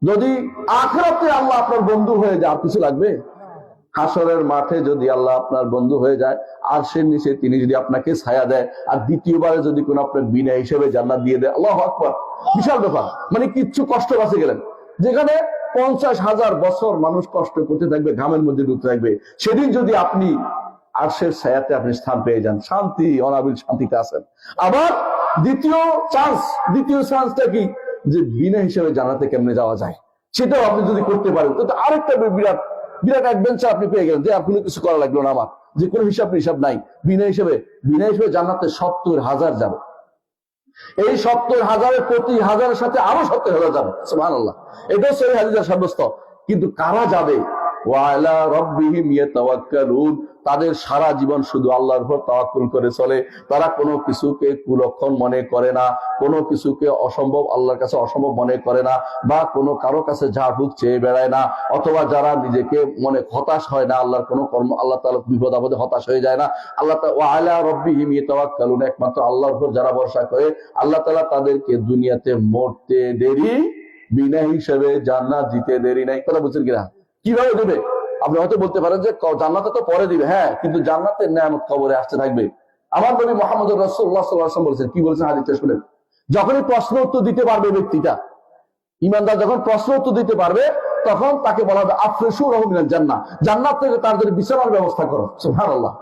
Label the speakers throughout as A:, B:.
A: যদি আখিরাতে আল্লাহ আপনার বন্ধু হয়ে যায় আর কিছু লাগবে? হাসরের মাঠে যদি আল্লাহ আপনার বন্ধু হয়ে যায়, আরশের নিচে তিনি যদি আপনাকে ছায়া দেয়, আর দ্বিতীয়বারে যদি কোন আপনার বিনা হিসেবে জান্নাত দিয়ে দেয়, আল্লাহু আকবার, বিশাল ব্যাপার। মানে কিচ্ছু কষ্ট বাঁচে গেলেন। যেখানে 50,000 বছর মানুষ কষ্ট করতে থাকবে, ঘামের মধ্যে ডুবতে থাকবে, সেদিন যদি আপনি আরশের ছায়াতে আপনি স্থান পেয়ে যান, শান্তি, অনাবিল শান্তিতে আছেন। আবার দ্বিতীয় চান্সটা কি, যে বিনা হিসেবে জান্নাতে কেমনে যাওয়া যায়, সেটাও আপনি যদি করতে পারেন, তো আরেকটা বিরাট অ্যাডভেঞ্চার আপনি পেয়ে গেলেন, যে আপনি কিছু করা লাগলো না, আমার যে কোনো হিসাব নাই, বিনা হিসেবে জান্নাতে 70,000 যাবে। এই 70,000-এর প্রতি হাজারের সাথে আরো 70,000 যাবে, সুবহানাল্লাহ। এটাও সহিহ হাদিসে সাব্যস্ত। কিন্তু কারা যাবে? ওয়া আলা রাব্বিহিম ইয়াতাওয়াক্কালুন, তাদের সারা জীবন শুধু আল্লাহর উপর তাওয়াক্কুল করে চলে। তারা কোনো কিছুকে কুলক্ষণ মনে করে না, কোনো কিছুকে অসম্ভব, আল্লাহর কাছে অসম্ভব মনে করে না, বা কোনো কারো কাছে ঝাড়ফুঁক চেয়ে বেড়ায় না, অথবা যারা নিজেকে মনে হতাশ হয় না, আল্লাহর কোনো কর্ম, আল্লাহ তাআলা বিপদ আপদে হতাশ হয়ে যায় না। আল্লাহ ওয়া আলা রাব্বিহিম ইয়াতাওয়াক্কালুন, একমাত্র আল্লাহর উপর যারা ভরসা করে, আল্লাহ তাআলা তাদেরকে দুনিয়াতে মরতে দেরি, বিনা হিসেবে জান্নাত দিতে দেরি নাই। কথা বুঝছেন কিনা? কিভাবে দেবে? আপনি হয়তো বলতে পারেন যে জান্নাতে তো পরে দিবে। হ্যাঁ, কিন্তু জান্নাতের নিয়ামত কবরে আসতে থাকবে। আমার নবী মুহাম্মদুর রাসূলুল্লাহ সাল্লাল্লাহু আলাইহি ওয়াসাল্লাম বলেছেন, কি বলেছেন হাদিসটা শুনেন। যখনই প্রশ্ন উত্তর দিতে পারবে ব্যক্তিটা, ইমানদার যখন প্রশ্ন উত্তর দিতে পারবে, তখন তাকে বলা হবে আফরিশু লাহু মিনাল জান্নাহ, জান্নাত থেকে তার জন্য বিছানার ব্যবস্থা করো। সুবহানাল্লাহ,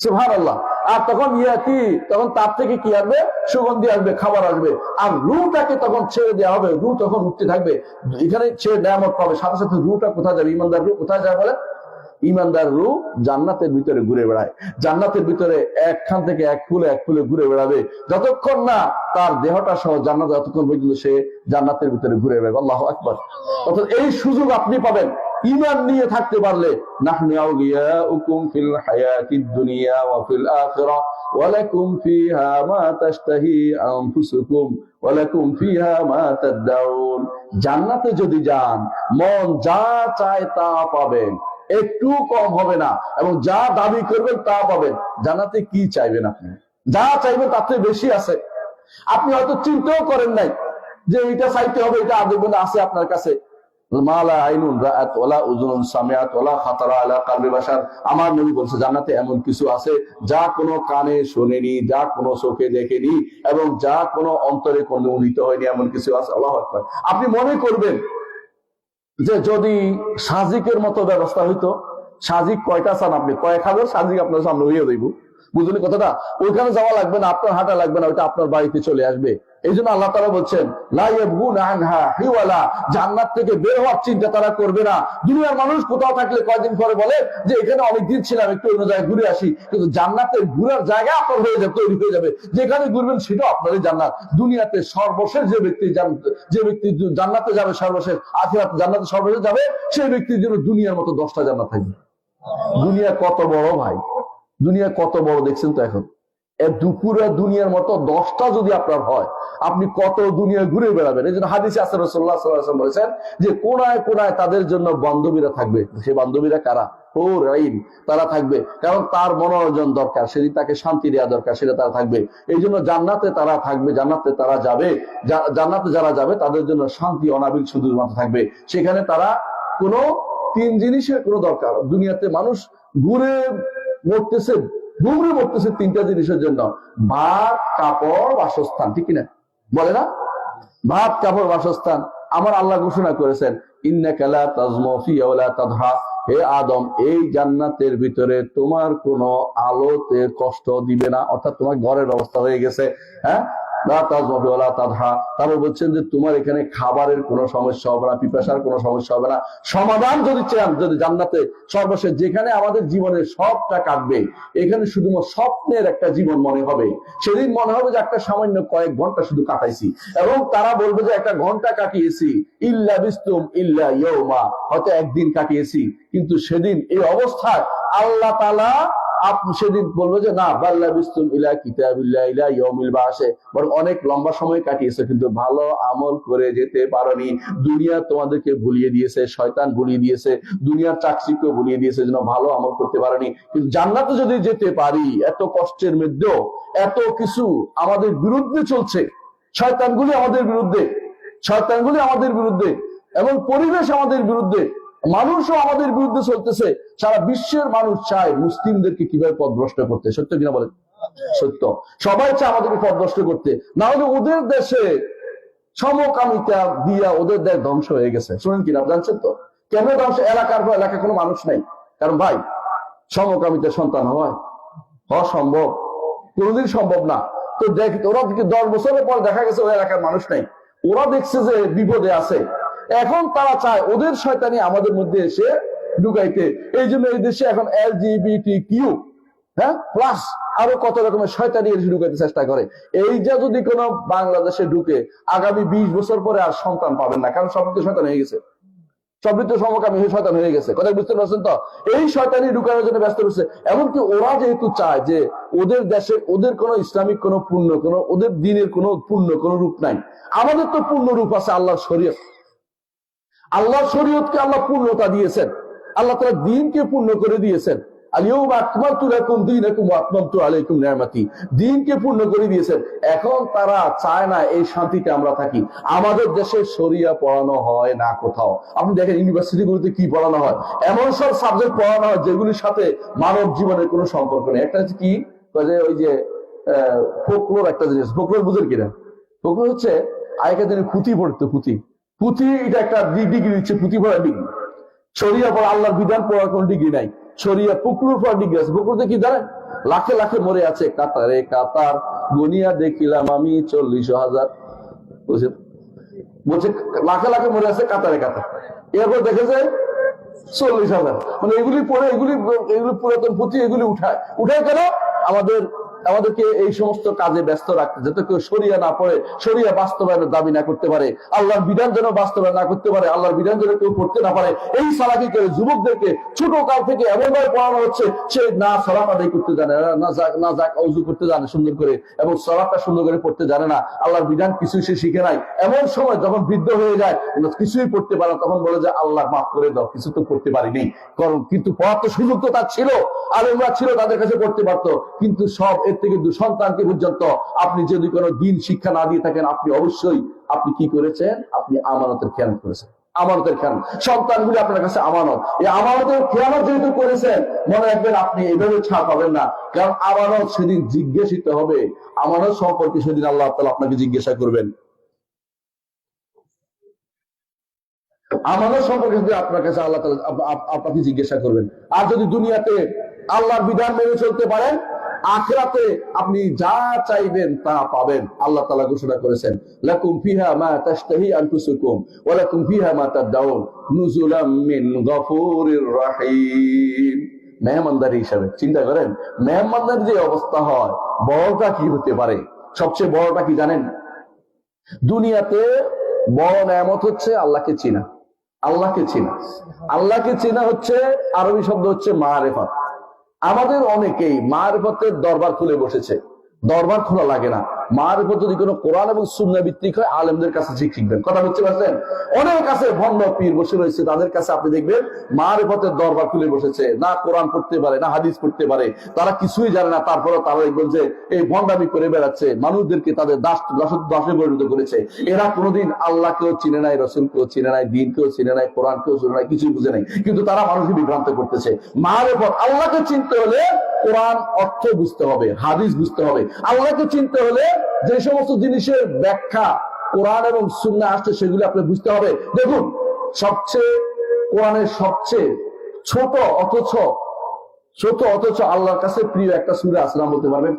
A: সুবহানাল্লাহ। আর তখন তখন তার থেকে কি আসবে? সুগন্ধি আসবে, খাবার আসবে। আর রূহটাকে তখন ছেড়ে দেওয়া হবে, রূহ তখন উঠতে থাকবে, এখানে ছেড়ে নিয়ামত পাবে, সাথে সাথে রূহটা কোথায় যাবে? ইমানদার রূহ কোথায় যায় বলে? ইমানদার রূহ জান্নাতের ভিতরে ঘুরে বেড়ায়। জান্নাতের ভিতরে একখান থেকে এক ফুলে ঘুরে বেড়াবে, যতক্ষণ না তার দেহটা সহ জান্নাত, যতক্ষণ পর্যন্ত সে জান্নাতের ভিতরে ঘুরে বেড়াবে। আল্লাহু আকবার। অর্থাৎ এই সুযোগ আপনি পাবেন ঈমান নিয়ে থাকতে পারলে। নাহনু আউলিয়াউকুম ফিল হায়াতিদ দুনিয়া ওয়া ফিল আখিরাহ ওয়া লাকুম ফিহা মা তাশতাহি আনফুসুকুম ওয়া লাকুম ফিহা মা তাদউন। জান্নাতে যদি যান, মন যা চায় তা পাবেন, একটু কম হবে না, এবং যা দাবি করবেন তা পাবেন। জান্নাতে কি চাইবেন? আপনি যা চাইবেন তার থেকে বেশি আছে। আপনি হয়তো চিন্তাও করেন নাই যে এটা চাইতে হবে, এটা আদৌ আছে আপনার কাছে। মালা আইনুন রাআত ওয়ালা উযুনুন সামিআত ওয়ালা খাতারা আলা কলবি বাশার। আমার নবী বলেছে, জান্নাতে এমন কিছু আছে যা কোনো কানে শোনেনি, যা কোনো চোখে দেখেনি, এবং যা কোনো অন্তরে কোনো উদিত হয়নি, এমন কিছু আছে। আল্লাহু আকবার। আপনি মনে করবেন যে যদি সাজিকের মতো ব্যবস্থা হইতো, সাজিক কয়টা চান আপনি? কয়েক হাজার সাজিক আপনার সামনে হইয়া দেব, বুঝলেন কথাটা? ওইখানে যাওয়া লাগবে না, আপনার হাঁটা লাগবে না, ওইটা আপনার বাড়িতে চলে আসবে। এই জন্য আল্লাহ তাআলা বলছেন, লা ইয়াবগুনা আনহা হিওয়ালা, জান্নাত থেকে বের হওয়ার চিন্তা তারা করবে না। দুনিয়ার মানুষ কোথাও থাকলে কয়েকদিন পরে বলে যে এখানে অনেকদিন ছিলাম, একটু অন্য জায়গায় ঘুরে আসি, কিন্তু জান্নাতের ঘুরার জায়গা আপনার হয়ে যাবে, তৈরি হয়ে যাবে। যেখানে ঘুরবেন সেটাও আপনারই জান্নাত। দুনিয়াতে সর্বশেষ যে ব্যক্তি জান্নাতে যাবে, সর্বশেষ আখিরাতে জান্নাতে সর্বশেষ যাবে, সেই ব্যক্তির জন্য দুনিয়ার মতো 10টা জান্নাত থাকবে। দুনিয়া কত বড় ভাই, দুনিয়া কত বড় দেখছেন তো। এখন দুপুরে দুনিয়ার মতো 10টা যদি আপনার হয়, আপনি কত দুনিয়া ঘুরে বেড়াবেন। এই জন্য হাদিসে আছে, রাসূলুল্লাহ সাল্লাল্লাহু আলাইহি ওয়াসাল্লাম বলেছেন যে কোনায় কোনায় তাদের জন্য বান্ধবীরা থাকবে। সেই বান্ধবীরা কারা? হুর আইন, তারা থাকবে। কারণ তার মনোরঞ্জন দরকার, সেদিন তাকে শান্তি দেওয়া দরকার, সেটা তারা থাকবে। এই জন্য জান্নাতে তারা থাকবে, জান্নাতে তারা যাবে। জান্নাতে যারা যাবে তাদের জন্য শান্তি অনাবিল শুধুমাত্র থাকবে। সেখানে তারা কোনো 3 জিনিসের কোনো দরকার, দুনিয়াতে মানুষ ঘুরে মরতেছে 3টা জিনিসের জন্য: ভাত, কাপড়, বাসস্থান। ঠিক কিনা বলে না? ভাত, কাপড়, বাসস্থান। আমার আল্লাহ ঘোষণা করেছেন, ইন্নাকা লা তাজমু ফিহা ওয়া লা তাদহা, হে আদম, এই জান্নাতের ভিতরে তোমার কোনো আলোতে কষ্ট দিবে না, অর্থাৎ তোমার ঘরের ব্যবস্থা হয়ে গেছে। হ্যাঁ, তারপর বলছেন যে তোমার এখানে খাবারের কোনো সমস্যা হবে না, পিপাসার কোনো সমস্যা হবে না। সমাধান যদি চান, যদি জান্নাতে সর্বশেষ যেখানে আমাদের জীবনের সবটা কাটবে, এখানে শুধুমাত্র স্বপ্নের একটা জীবন মনে হবে। সেদিন মনে হবে যে একটা সামান্য কয়েক ঘন্টা শুধু কাটাইছি, এবং তারা বলবে যে একটা ঘন্টা কাটিয়েছি, ইল্লা বিস্তুম ইল্লা ইয়াউমা, হয়তো একদিন কাটিয়েছি। কিন্তু সেদিন এই অবস্থায় আল্লাহ তাআলা সেদিন বলবে যে না, বাল্লা বিস্তুম ইলা কিতাবিল্লাহ ইলা ইয়াউমিল বাসে, বরং অনেক লম্বা সময় কাটিয়েছে, কিন্তু ভালো আমল করে যেতে পারোনি। দুনিয়া তোমাদেরকে ভুলিয়ে দিয়েছে, শয়তান ভুলিয়ে দিয়েছে, দুনিয়ার চাকচিক্য ভুলিয়ে দিয়েছে, যেন ভালো আমল করতে পারোনি। কিন্তু জান্নাতে যদি যেতে পারি, এত কষ্টের মধ্যেও এত কিছু আমাদের বিরুদ্ধে চলছে, শয়তানগুলি আমাদের বিরুদ্ধে, এবং পরিবেশ আমাদের বিরুদ্ধে, মানুষও আমাদের বিরুদ্ধে চলতেছে। সারা বিশ্বের মানুষ চায় মুসলিমদেরকে কিভাবে পথভ্রষ্ট করতে, সত্য কিনা বলেন? সত্য। সবাই চায় আমাদেরকে পথভ্রষ্ট করতে, না হলে ওদের দেশে সমকামিতা দিয়া ওদের দেশ ধ্বংস হয়ে গেছে। শুনেন কিনা, জানছেন তো কেন ধ্বংস? এলাকার পর এলাকায় কোনো মানুষ নাই। কারণ ভাই, সমকামিতার সন্তান হওয়া সম্ভব? কোনোদিন সম্ভব না। তো দেখ, ওরা 10 বছরের পর দেখা গেছে ওই এলাকার মানুষ নাই, ওরা দেখছে যে বিপদে আছে, এখন তারা চায় ওদের শয়তানি আমাদের মধ্যে এসে ঢুকাইতে। এই জন্য এই দেশে এখন LGBTQ প্লাস আরো কত রকমের শয়তানি এসে ঢুকাইতে চেষ্টা করে। এই যে যদি কোনো বাংলাদেশে ঢুকে, আগামী 20 বছর পরে আর সন্তান পাবেন না, কারণ সবই তো শয়তান হয়ে গেছে, সবই তো সমকামী হয়ে শয়তান হয়ে গেছে। কথা বুঝতে পারছেন তো? এই শয়তানি ঢুকানোর জন্য ব্যস্ত রয়েছে। এমনকি ওরা যেহেতু চায় যে ওদের দেশে ওদের কোনো ইসলামিক কোনো পূর্ণ কোনো, ওদের দিনের কোনো পূর্ণ কোনো রূপ নাই, আমাদের তো পূর্ণ রূপ আছে আল্লাহর শরীয়ত। আল্লাহর শরীয়তকে আল্লাহ পূর্ণতা দিয়েছেন, আল্লাহ তাআলা দ্বীনকে পূর্ণ করে দিয়েছেন। আল-ইয়াওমা আকমালতু লাকুম দীনাকুম ওয়া আতমামতু আলাইকুম নি'মাতি, দ্বীনকে পূর্ণ করে দিয়েছেন। এখন তারা চায় না এই শান্তিতে আমরা থাকি। আমাদের দেশে শরিয়া পড়ানো হয় না কোথাও। আপনি দেখেন ইউনিভার্সিটিগুলোতে কি পড়ানো হয়, এমন সব সাবজেক্ট পড়ানো হয় যেগুলির সাথে মানব জীবনের কোনো সম্পর্ক নেই। একটা হচ্ছে কি, ওই যে ফোকলোর, একটা জিনিস ফোকলোর বুঝেন কিনা? ফোকলোর হচ্ছে আগেকার দিনে পুঁথি পড়তো, পুঁথি এটা একটা ডিগ্রি দিচ্ছে, পুঁথি পড়ার ডিগ্রি। শরিয়া পড়া, আল্লাহর বিধান পড়ার কোন ডিগ্রি নাই। শরিয়া পুকুর পর ডিগ্রি আছে। পুকুরতে কি জানেন? লাখে লাখে মরে আছে কাতারে কাতার, গুনিয়া দেখিলাম আমি 40,000। বলছে লাখে লাখে মরে আছে কাতারে কাতার, এরপর দেখেছে 40,000। মানে এগুলি পড়ে, এগুলি পুরাতন পুঁথি, এগুলি উঠায় কেন? আমাদেরকে এই সমস্ত কাজে ব্যস্ত রাখতে, যাতে কেউ শরিয়া না পড়ে, শরিয়া বাস্তবায়নের দাবি না করতে পারে, আল্লাহর বিধান যেন বাস্তবায়ন না করতে পারে, আল্লাহর বিধান যেন কেউ পড়তে না পারে। এই সালাকি করে যুবকদেরকে ছোট কাল থেকে এমন ভাবে পড়ানো হচ্ছে, সে না সালাত আদায় করতে জানে না যাক ওযু করতে জানে সুন্দর করে, এবং সালাতটা সুন্দর করে পড়তে জানে না, আল্লাহর বিধান কিছুই সে শিখে নাই। এমন সময় যখন বৃদ্ধ হয়ে যায়, কিছুই পড়তে পারে না, তখন বলে যে আল্লাহ মাফ করে দাও, কিছু তো পড়তে পারিনি। কিন্তু পড়ার তো সুযোগ তো তার ছিল, আলেমরা ছিল, তাদের কাছে পড়তে পারতো। কিন্তু সব এর থেকে সন্তানকে পর্যন্ত আপনি যদি কোনো দিন শিক্ষা না দিয়ে থাকেন, আপনি অবশ্যই আপনি কি করেছেন? আপনি আমানতের খেয়ানত করেছেন। আমানতের খেয়ানত, সন্তানগুলি আপনার কাছে আমানত। এই আমানতের খেয়ানত যেহেতু করেছেন, মনে রাখবেন আপনি এভাবে ছাড় পাবেন না। কারণ আমানত সেদিন জিজ্ঞাসিত হবে, আমানত সম্পর্কে সেদিন আল্লাহ তাআলা আপনাকে জিজ্ঞাসা করবেন। আমানত সম্পর্কে যদি আপনার কাছে আল্লাহ তাআলা আপনাকে জিজ্ঞাসা করবেন। আর যদি দুনিয়াতে আল্লাহর বিধান মেনে চলতে পারেন, আখিরাতে আপনি যা চাইবেন তা পাবেন। আল্লাহ তাআলা ঘোষণা করেছেন, লাকুম ফিহা মা তাশতাহি আনফুসুকুম ওয়া লাকুম ফিহা মা তাদউন নুজুলাম মিন গফুরির রহিম। মেহমানদারি হিসাবে চিন্তা করেন, মেহমানদারির যে অবস্থা হয়, বড়টা কি হতে পারে? সবচেয়ে বড়টা কি জানেন? দুনিয়াতে বড় নেয়ামত হচ্ছে আল্লাহকে চিনা। আল্লাহকে চেনা হচ্ছে আরবি শব্দ হচ্ছে মারিফাত। আমাদের অনেকেই মারিফতের দরবার খুলে বসেছে। দরবার খোলা লাগে না। মারিফত যদি কোনো কোরআন এবং সুন্নাহ ভিত্তিক হয়, আলেমদের কাছে শিখবেন। কথা বুঝতে পারছেন? অনেক কাছে ভণ্ড পীর বসে রয়েছে, তাদের কাছে আপনি দেখবেন মারিফতের দরবার খুলে বসেছে। না কোরআন পড়তে পারে, না হাদিস পড়তে পারে, তারা কিছুই জানে না, তারপরে তারা দেখবেন যে এই ভণ্ডামি করে বেড়াচ্ছে, মানুষদেরকে তাদের দাসে পরিণত করেছে। এরা কোনোদিন আল্লাহকেও চিনে নাই, রসুলকেও চিনে নাই, দ্বীনকেও চিনে নাই, কোরআনকেও চিনে নাই, কিছুই বুঝে নাই, কিন্তু তারা মানুষকে বিভ্রান্ত করতেছে। মারিফত, আল্লাহকে চিনতে হলে কোরআন অর্থ বুঝতে হবে, হাদিস বুঝতে হবে। আল্লাহকে চিনতে হলে যে সমস্ত জিনিসের ব্যাখ্যা কোরআন এবং সুন্নাহ আসছে, সেগুলো আপনি বুঝতে হবে। দেখুন, কোরআনের সবচেয়ে ছোট অথচ আল্লাহর কাছে প্রিয় একটা সূরা আছে, নাম বলতে পারবেন?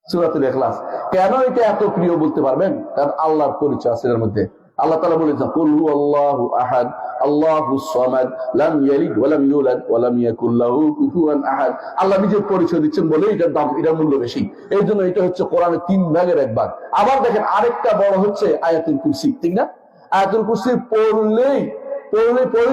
A: সূরাতুল ইখলাস। কেন এটা এত প্রিয় বলতে পারবেন? কারণ আল্লাহর পরিচয় আছে এর মধ্যে। আল্লাহ তাআলা বলেছেন, কুল হুয়াল্লাহু আহাদ আল্লাহুস সামাদ লাম ইয়ালিদ ওয়া লাম ইউলাদ ওয়া লাম ইয়াকুল লাহু কুফুয়ান আহাদ। আল্লাহ নিজের পরিচয় দিচ্ছেন বলে এটার দাম, এটার মূল্য বেশি। এই জন্য এটা হচ্ছে কোরআনের 3 ভাগের 1 ভাগ। আবার দেখেন আরেকটা বড় হচ্ছে আয়াতুল কুরসি, ঠিক না? আয়াতুল কুরসি পড়লে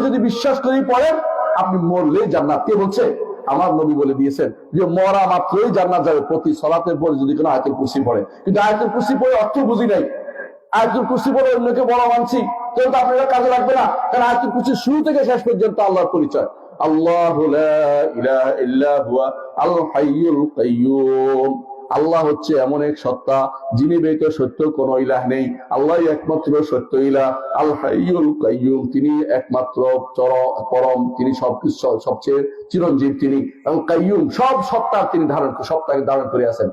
A: যদি বিশ্বাস করি পড়েন, আপনি মরলেই জান্নাত। কে বলছে? আমার নবী বলে দিয়েছেন যে মরা মাত্রই জান্নাত যাবে, প্রতি সালাতের পরে যদি কোনো আয়াতুল কুরসি পড়ে। কিন্তু আয়াতুল কুরসি পড়ে অর্থ বুঝি নাই, আয়াতুল কুরসি পড়ে অন্যকে বড় মানছি, তাহলে তো আপনারা কাজে লাগবে না। কারণ আয়াতুল কুরসি শুরু থেকে শেষ পর্যন্ত আল্লাহর পরিচয়। আল্লাহু লা ইলাহা ইল্লা হুয়া আল হাইয়ুল কাইয়্যুম। আল্লাহ হচ্ছে এমন এক সত্তা যিনি ব্যতীত সত্য কোনো ইলাহ নেই। আল্লাহ একমাত্র সত্য ইলাহ। আল হাইয়ুল কাইয়ুম, তিনি একমাত্র পরম, তিনি সবকিছু সবচেয়ে চিরঞ্জীব, তিনি আল কাইয়ুম, সব সত্তা তিনি সত্তাকে ধারণ করে আছেন।